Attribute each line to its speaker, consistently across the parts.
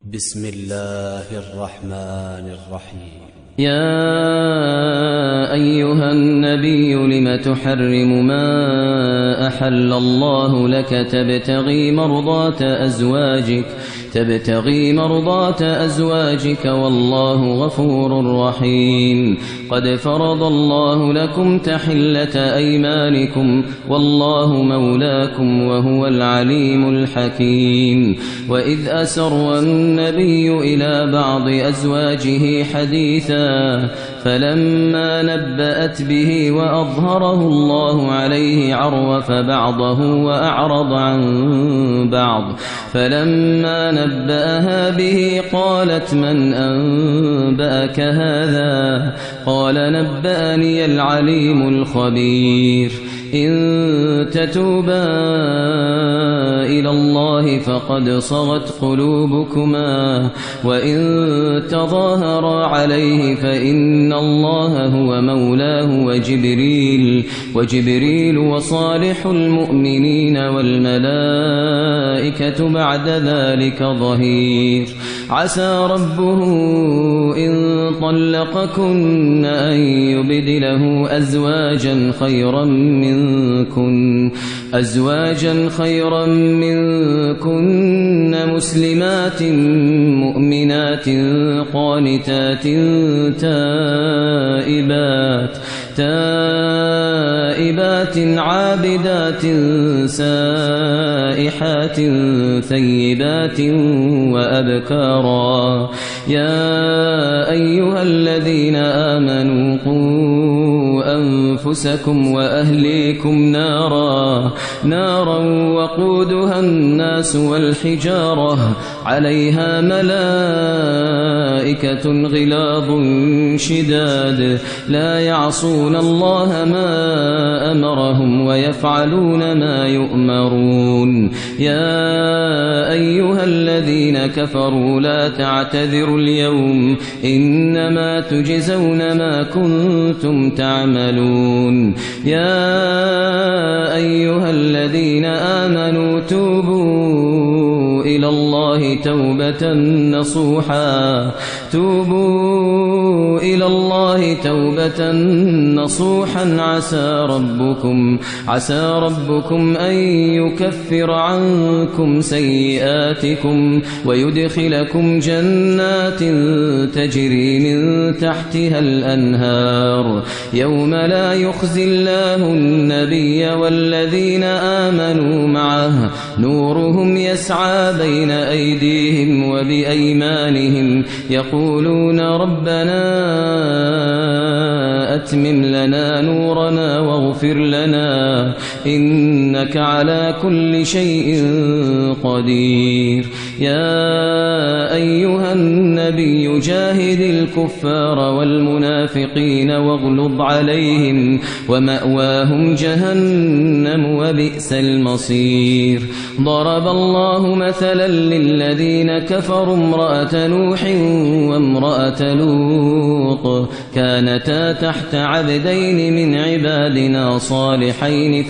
Speaker 1: بسم الله الرحمن الرحيم.
Speaker 2: يا أيها النبي لم تحرم ما أحل الله لك تبتغي مرضات أزواجك والله غفور رحيم. قد فرض الله لكم تحلة أيمانكم والله مولاكم وهو العليم الحكيم. وإذ أسر النبي إلى بعض أزواجه حديثا فلما نبأت به وأظهره الله عليه عرف بعضه وأعرض عن بعض. فلما نبأها به قالت من أنبأك هذا؟ قال نبأني العليم الخبير. إن تتوبا إلى الله فقد صغت قلوبكما وإن تظاهرا عليه فإن الله هو مولاه وجبريل وصالح المؤمنين والملائكة بعد ذلك ظهير. عسى ربه إن طلقكن أن يبدله أزواجا خيرا منكن مسلمات مؤمنات قانتات تائبات عابدات سائحات ثيبات وأبكارا. يا أيها الذين آمنوا قوا أنفسكم وأهليكم نارا وقودها الناس والحجارة عليها ملائكة غلاظ شداد لا يعصون الله ما أمرهم ويفعلون ما يؤمرون. يا أيها الذين كفروا لا تعتذروا اليوم إنما تجزون ما كنتم تعملون. يا أيها الذين آمنوا توبوا إلى الله توبة نصوحا عسى ربكم أن يكفر عنكم سيئاتكم ويدخلكم جنات تجري من تحتها الأنهار يوم لا يخزي الله النبي والذين آمنوا معه نورهم يسعى بين أيديهم وبأيمانهم يقولون ربنا أتمم لنا نورنا واغفر لنا إنك على كل شيء قدير. يا أيها النبي جاهد الكفار والمنافقين واغلظ عليهم ومأواهم جهنم وبئس المصير. ضرب الله مثلا للذين كفروا امرأة نوح وامرأة لوط كانتا تحت عبدين من عبادنا صالحين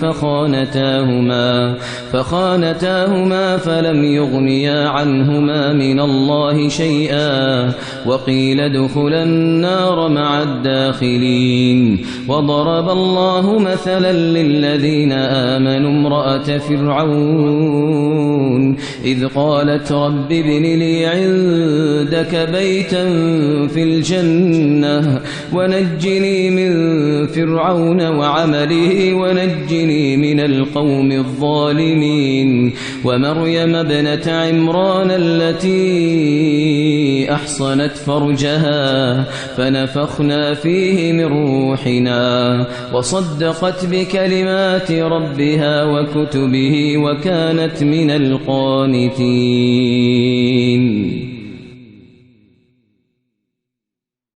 Speaker 2: فخانتاهما فلم يغنيا عنهما من الله شيئا وقيل ادخلا النار مع الداخلين. وضرب الله مثلا للذين آمنوا امرأة فرعون إذ قالت رب ابن لي عندك بيتا في الجنة ونجني من فرعون وعمله ونجني من القوم الظالمين. ومريم ابنة عمران التي أحصنت فرجها فنفخنا فيه من روحنا وصدقت بكلمات ربها وكتبه وكانت من القانتين.